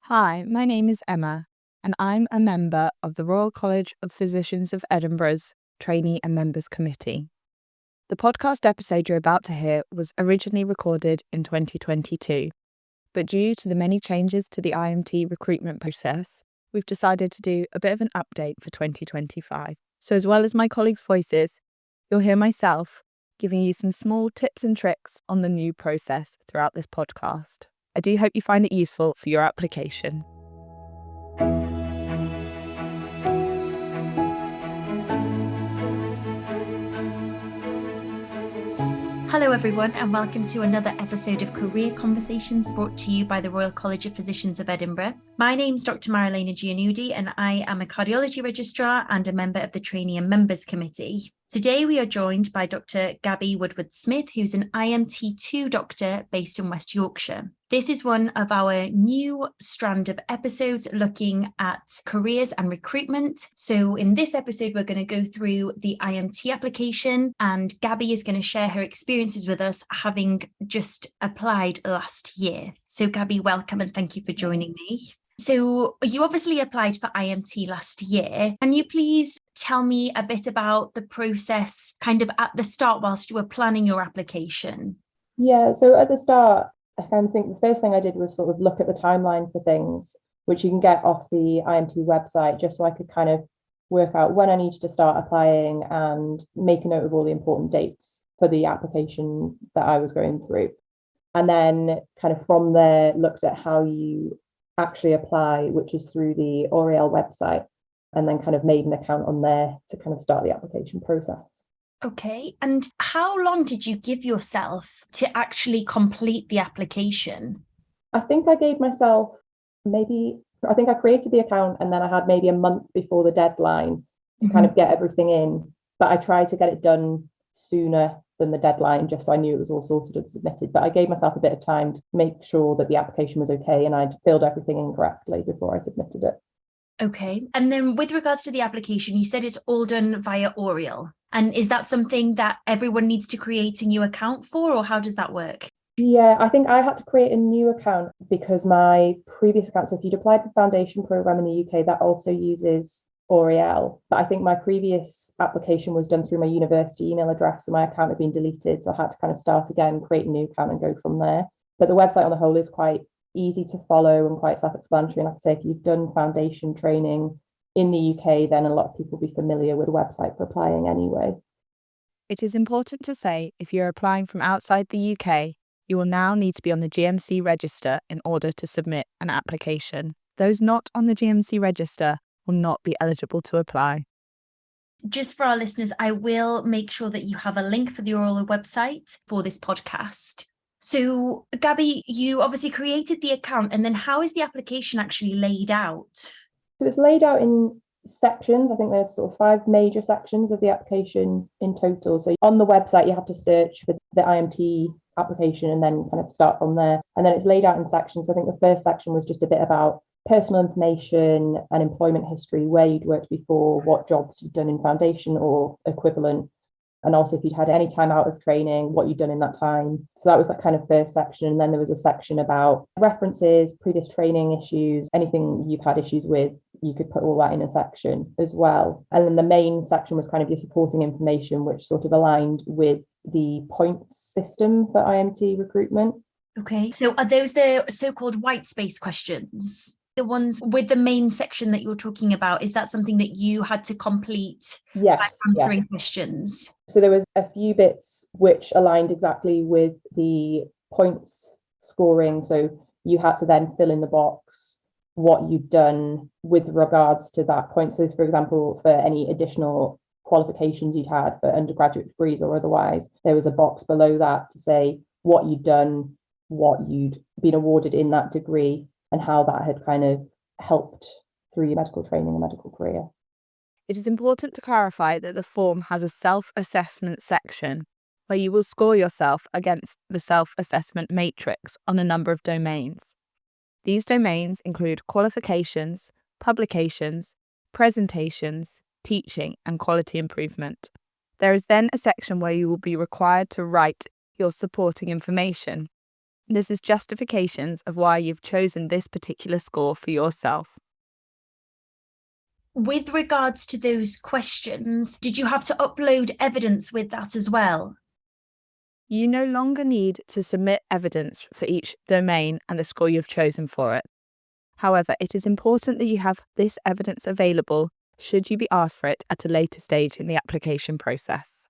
Hi, my name is Emma, and I'm a member of the Royal College of Physicians of Edinburgh's Trainee and Members Committee. The podcast episode you're about to hear was originally recorded in 2022, but due to the many changes to the IMT recruitment process, we've decided to do a bit of an update for 2025. So as well as my colleagues' voices, you'll hear myself giving you some small tips and tricks on the new process throughout this podcast. I do hope you find it useful for your application. Hello everyone and welcome to another episode of Career Conversations brought to you by the Royal College of Physicians of Edinburgh. My name's Dr Marilena Giannoudi and I am a cardiology registrar and a member of the Trainee and Members Committee. Today we are joined by Dr Gabrielle Woodward-Smith, who's an IMT2 doctor based in West Yorkshire. This is one of our new strand of episodes looking at careers and recruitment. So in this episode, we're going to go through the IMT application and Gabby is going to share her experiences with us having just applied last year. So Gabby, welcome and thank you for joining me. So you obviously applied for IMT last year. Can you please tell me a bit about the process kind of at the start whilst you were planning your application? Yeah, so at the start, I kind of think the first thing I did was sort of look at the timeline for things, which you can get off the IMT website, just so I could kind of work out when I needed to start applying and make a note of all the important dates for the application that I was going through. And then kind of from there, looked at how you actually apply, which is through the Oriel website, and then kind of made an account on there to kind of start the application process. Okay, and how long did you give yourself to actually complete the application? I think I gave myself I think I created the account and then I had maybe a month before the deadline to kind of get everything in, but I tried to get it done sooner than the deadline just so I knew it was all sorted and submitted. But I gave myself a bit of time to make sure that the application was okay and I'd filled everything in correctly before I submitted it. Okay, and then with regards to the application, you said it's all done via Oriel. And is that something that everyone needs to create a new account for, or how does that work? Yeah, I think I had to create a new account because my previous account, so if you'd applied for foundation program in the UK, that also uses Oriel. But I think my previous application was done through my university email address, so my account had been deleted. So I had to kind of start again, create a new account and go from there. But the website on the whole is quite easy to follow and quite self-explanatory. And like I say, if you've done foundation training in the UK, then a lot of people will be familiar with the website for applying anyway. It is important to say if you're applying from outside the UK, you will now need to be on the GMC register in order to submit an application. Those not on the GMC register will not be eligible to apply. Just for our listeners, I will make sure that you have a link for the Oriel website for this podcast. So, Gabby, you obviously created the account, and then how is the application actually laid out? So it's laid out in sections. I think there's sort of 5 major sections of the application in total. So on the website, you have to search for the IMT application and then kind of start from there. And then it's laid out in sections. So I think the first section was just a bit about personal information and employment history, where you'd worked before, what jobs you'd done in foundation or equivalent. And also if you'd had any time out of training, what you'd done in that time. So that was that kind of first section. And then there was a section about references, previous training issues, anything you've had issues with, you could put all that in a section as well. And then the main section was kind of your supporting information, which sort of aligned with the points system for IMT recruitment. Okay, so are those the so-called white space questions? The ones with the main section that you're talking about, is that something that you had to complete by answering questions? So there was a few bits which aligned exactly with the points scoring. So you had to then fill in the box what you'd done with regards to that point. So for example, for any additional qualifications you'd had for undergraduate degrees or otherwise, there was a box below that to say what you'd done, what you'd been awarded in that degree, and how that had kind of helped through your medical training and medical career. It is important to clarify that the form has a self-assessment section where you will score yourself against the self-assessment matrix on a number of domains. These domains include qualifications, publications, presentations, teaching, and quality improvement. There is then a section where you will be required to write your supporting information. This is justifications of why you've chosen this particular score for yourself. With regards to those questions, did you have to upload evidence with that as well? You no longer need to submit evidence for each domain and the score you've chosen for it. However, it is important that you have this evidence available should you be asked for it at a later stage in the application process.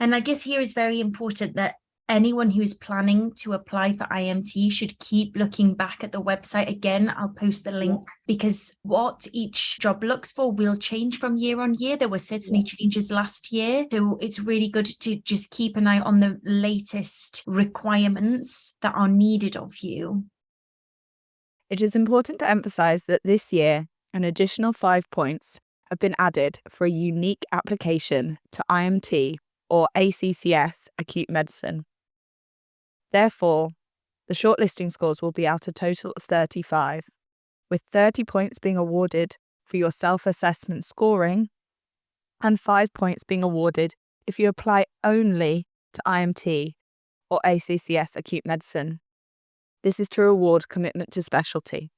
And I guess here is very important that anyone who is planning to apply for IMT should keep looking back at the website. Again, I'll post the link because what each job looks for will change from year on year. There were certainly changes last year. So it's really good to just keep an eye on the latest requirements that are needed of you. It is important to emphasise that this year, an additional 5 points have been added for a unique application to IMT or ACCS acute medicine. Therefore, the shortlisting scores will be out a total of 35, with 30 points being awarded for your self-assessment scoring and 5 points being awarded if you apply only to IMT or ACCS acute medicine. This is to reward commitment to specialty.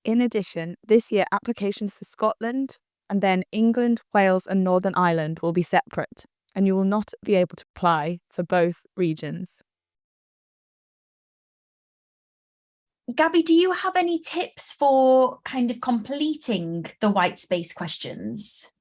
In addition, this year applications for Scotland and then England, Wales and Northern Ireland will be separate, and you will not be able to apply for both regions. Gabby, do you have any tips for kind of completing the white space questions?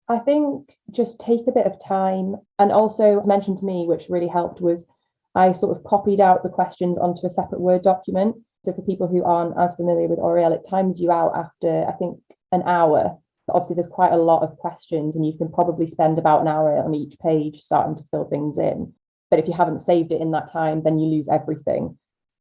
I think just take a bit of time, and also mentioned to me, which really helped, was I sort of copied out the questions onto a separate Word document. So for people who aren't as familiar with Oriel, it times you out after, I think, an hour. But obviously there's quite a lot of questions and you can probably spend about an hour on each page starting to fill things in. But if you haven't saved it in that time, then you lose everything.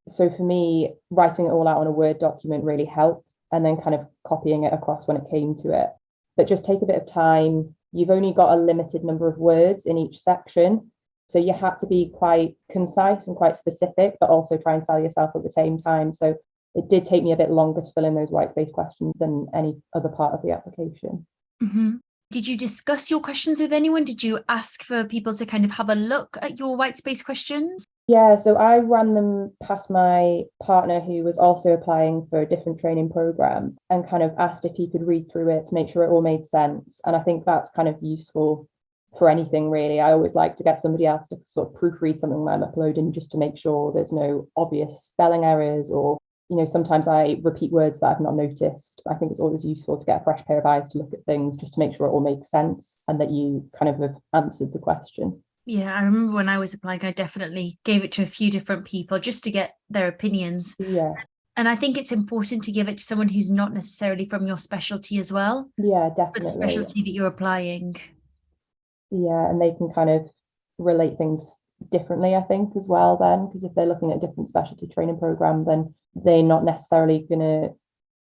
So for me, writing it all out on a Word document really helped, and then kind of copying it across when it came to it. But just take a bit of time. You've only got a limited number of words in each section. So you have to be quite concise and quite specific, but also try and sell yourself at the same time. So it did take me a bit longer to fill in those white space questions than any other part of the application. Mm-hmm. Did you discuss your questions with anyone? Did you ask for people to kind of have a look at your white space questions? Yeah, so I ran them past my partner who was also applying for a different training program and kind of asked if he could read through it to make sure it all made sense. And I think that's kind of useful for anything, really. I always like to get somebody else to sort of proofread something that I'm uploading just to make sure there's no obvious spelling errors, or, you know, sometimes I repeat words that I've not noticed. I think it's always useful to get a fresh pair of eyes to look at things just to make sure it all makes sense and that you kind of have answered the question. Yeah, I remember when I was applying, I definitely gave it to a few different people just to get their opinions. Yeah. And I think it's important to give it to someone who's not necessarily from your specialty as well. Yeah, But the definitely. specialty that you're applying. Yeah, and they can kind of relate things differently, I think, as well then, because if they're looking at a different specialty training program, then they're not necessarily going to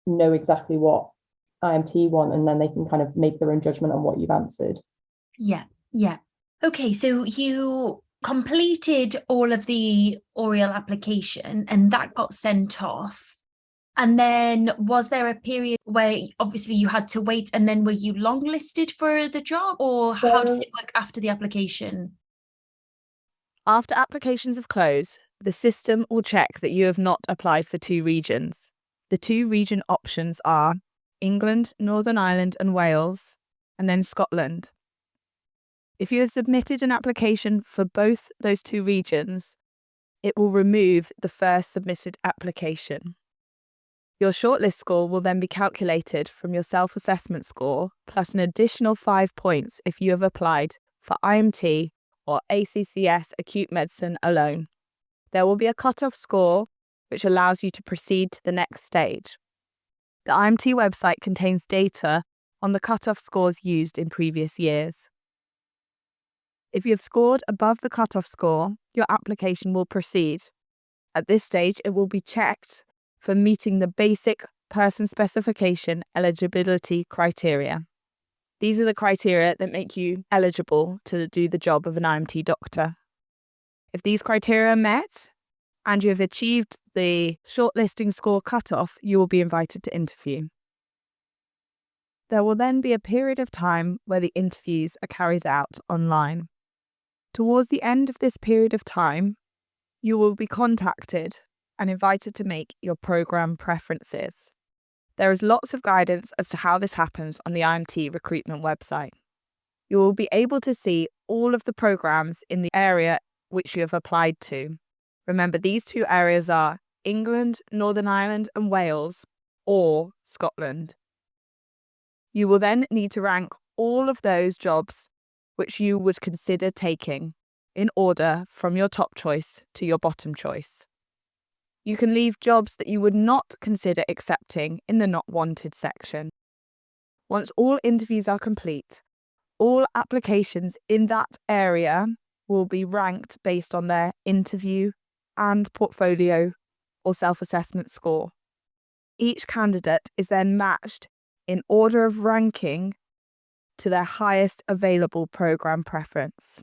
know exactly what IMT want, and then they can kind of make their own judgment on what you've answered. Yeah. Okay, so you completed all of the Oriel application and that got sent off. And then was there a period where obviously you had to wait, and then were you longlisted for the job, or how does it work after the application? After applications have closed, the system will check that you have not applied for 2 regions. The 2 region options are England, Northern Ireland and Wales, and then Scotland. If you have submitted an application for both those 2 regions, it will remove the first submitted application. Your shortlist score will then be calculated from your self-assessment score plus an additional 5 points if you have applied for IMT or ACCS acute medicine alone. There will be a cut-off score which allows you to proceed to the next stage. The IMT website contains data on the cut-off scores used in previous years. If you have scored above the cut-off score, your application will proceed. At this stage, it will be checked for meeting the basic person specification eligibility criteria. These are the criteria that make you eligible to do the job of an IMT doctor. If these criteria are met and you have achieved the shortlisting score cutoff, you will be invited to interview. There will then be a period of time where the interviews are carried out online. Towards the end of this period of time, You will be contacted and invited to make your programme preferences. There is lots of guidance as to how this happens on the IMT recruitment website. You will be able to see all of the programmes in the area which you have applied to. Remember, these two areas are England, Northern Ireland and Wales, or Scotland. You will then need to rank all of those jobs which you would consider taking in order from your top choice to your bottom choice. You can leave jobs that you would not consider accepting in the not wanted section. Once all interviews are complete, all applications in that area will be ranked based on their interview and portfolio or self-assessment score. Each candidate is then matched in order of ranking to their highest available programme preference.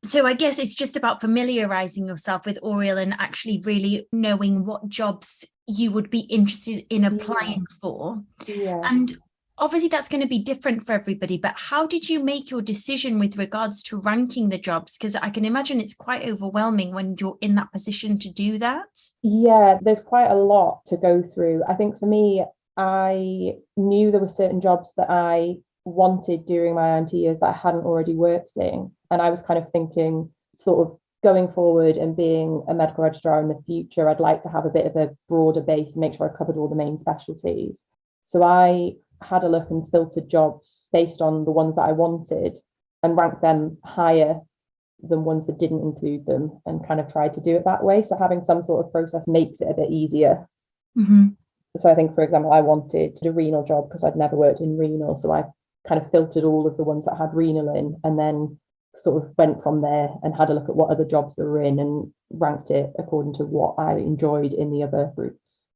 So I guess it's just about familiarising yourself with Oriel and actually really knowing what jobs you would be interested in applying for. Yeah. And obviously that's going to be different for everybody, but how did you make your decision with regards to ranking the jobs? Because I can imagine it's quite overwhelming when you're in that position to do that. Yeah, there's quite a lot to go through. I think for me, I knew there were certain jobs that I wanted during my IMT years that I hadn't already worked in. And I was kind of thinking, sort of going forward and being a medical registrar in the future, I'd like to have a bit of a broader base and make sure I covered all the main specialties. So I had a look and filtered jobs based on the ones that I wanted and ranked them higher than ones that didn't include them and kind of tried to do it that way. So having some sort of process makes it a bit easier. Mm-hmm. So I think, for example, I wanted a renal job because I'd never worked in renal. So I kind of filtered all of the ones that had renal in and then sort of went from there and had a look at what other jobs there were in and ranked it according to what I enjoyed in the other groups.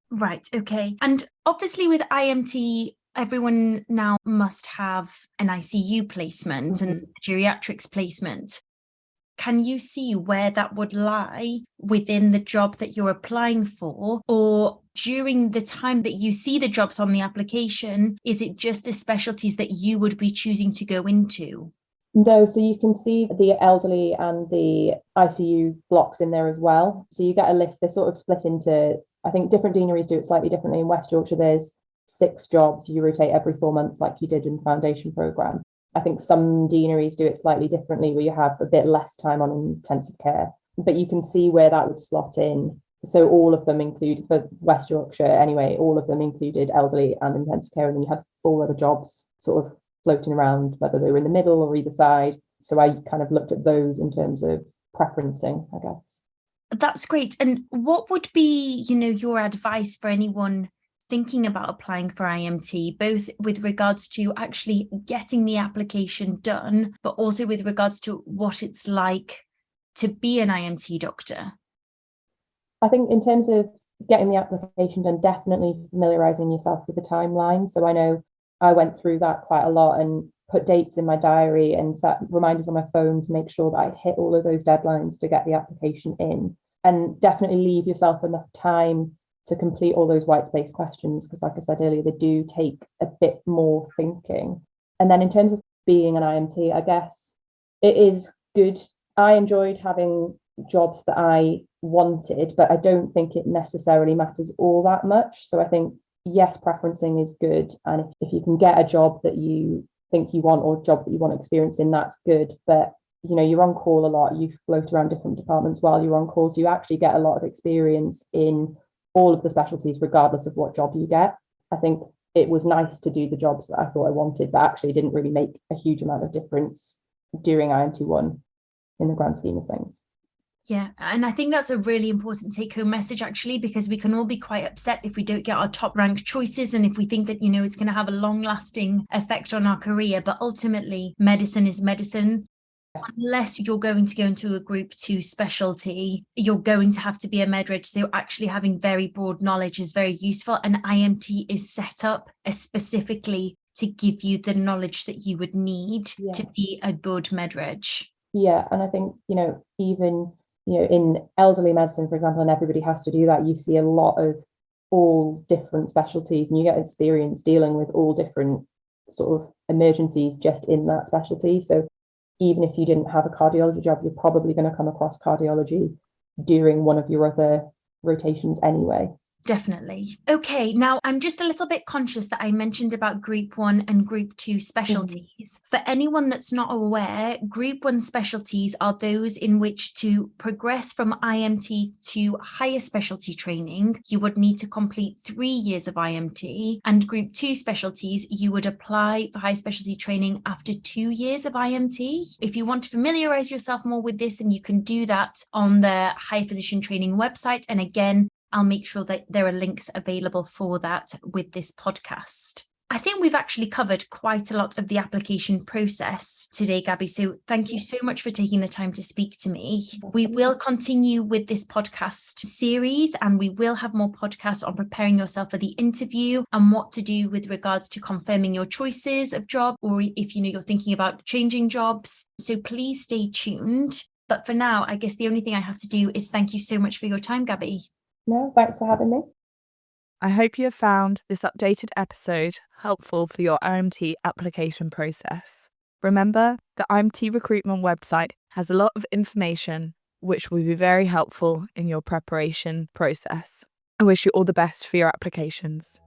Right. Okay. And obviously with IMT, everyone now must have an ICU placement and geriatrics placement. Can you see where that would lie within the job that you're applying for? Or during the time that you see the jobs on the application, is it just the specialties that you would be choosing to go into? No, so you can see the elderly and the ICU blocks in there as well. So you get a list, they're sort of split into, I think different deaneries do it slightly differently. In West Yorkshire, there's 6 jobs, you rotate every 4 months like you did in the foundation programme. I think some deaneries do it slightly differently where you have a bit less time on intensive care, but you can see where that would slot in. So all of them include, for West Yorkshire anyway, all of them included elderly and intensive care, and then you had 4 other jobs sort of floating around, whether they were in the middle or either side. So I kind of looked at those in terms of preferencing, I guess. That's great. And what would be, your advice for anyone thinking about applying for IMT, both with regards to actually getting the application done, but also with regards to what it's like to be an IMT doctor? I think in terms of getting the application done, definitely familiarising yourself with the timeline. So I know I went through that quite a lot and put dates in my diary and set reminders on my phone to make sure that I hit all of those deadlines to get the application in. And definitely leave yourself enough time to complete all those white space questions, because like I said earlier, they do take a bit more thinking. And then in terms of being an IMT, I guess it is good. I enjoyed having jobs that I wanted, but I don't think it necessarily matters all that much. So I think, yes, preferencing is good. And if you can get a job that you think you want or a job that you want experience in, that's good. But you're on call a lot, you float around different departments while you're on call, so you actually get a lot of experience in all of the specialties regardless of what job you get. I think it was nice to do the jobs that I thought I wanted that actually didn't really make a huge amount of difference during IMT1 in the grand scheme of things. Yeah, and I think that's a really important take-home message, actually, because we can all be quite upset if we don't get our top ranked choices and if we think that, it's going to have a long-lasting effect on our career. But ultimately, medicine is medicine. Unless you're going to go into a group 2 specialty, you're going to have to be a med reg. So actually having very broad knowledge is very useful. And IMT is set up specifically to give you the knowledge that you would need to be a good med reg. Yeah, and I think, even in elderly medicine, for example, and everybody has to do that, you see a lot of all different specialties and you get experience dealing with all different sort of emergencies just in that specialty. So even if you didn't have a cardiology job, you're probably going to come across cardiology during one of your other rotations anyway. Definitely. Okay, now I'm just a little bit conscious that I mentioned about Group 1 and Group 2 specialties. For anyone that's not aware, Group 1 specialties are those in which to progress from IMT to higher specialty training, you would need to complete 3 years of IMT, and Group 2 specialties, you would apply for high specialty training after 2 years of IMT. If you want to familiarise yourself more with this, then you can do that on the High Physician Training website. And again, I'll make sure that there are links available for that with this podcast. I think we've actually covered quite a lot of the application process today, Gabby. So thank you so much for taking the time to speak to me. We will continue with this podcast series, and we will have more podcasts on preparing yourself for the interview and what to do with regards to confirming your choices of job, or if you're thinking about changing jobs. So please stay tuned. But for now, I guess the only thing I have to do is thank you so much for your time, Gabby. No, thanks for having me. I hope you have found this updated episode helpful for your IMT application process. Remember, the IMT recruitment website has a lot of information which will be very helpful in your preparation process. I wish you all the best for your applications.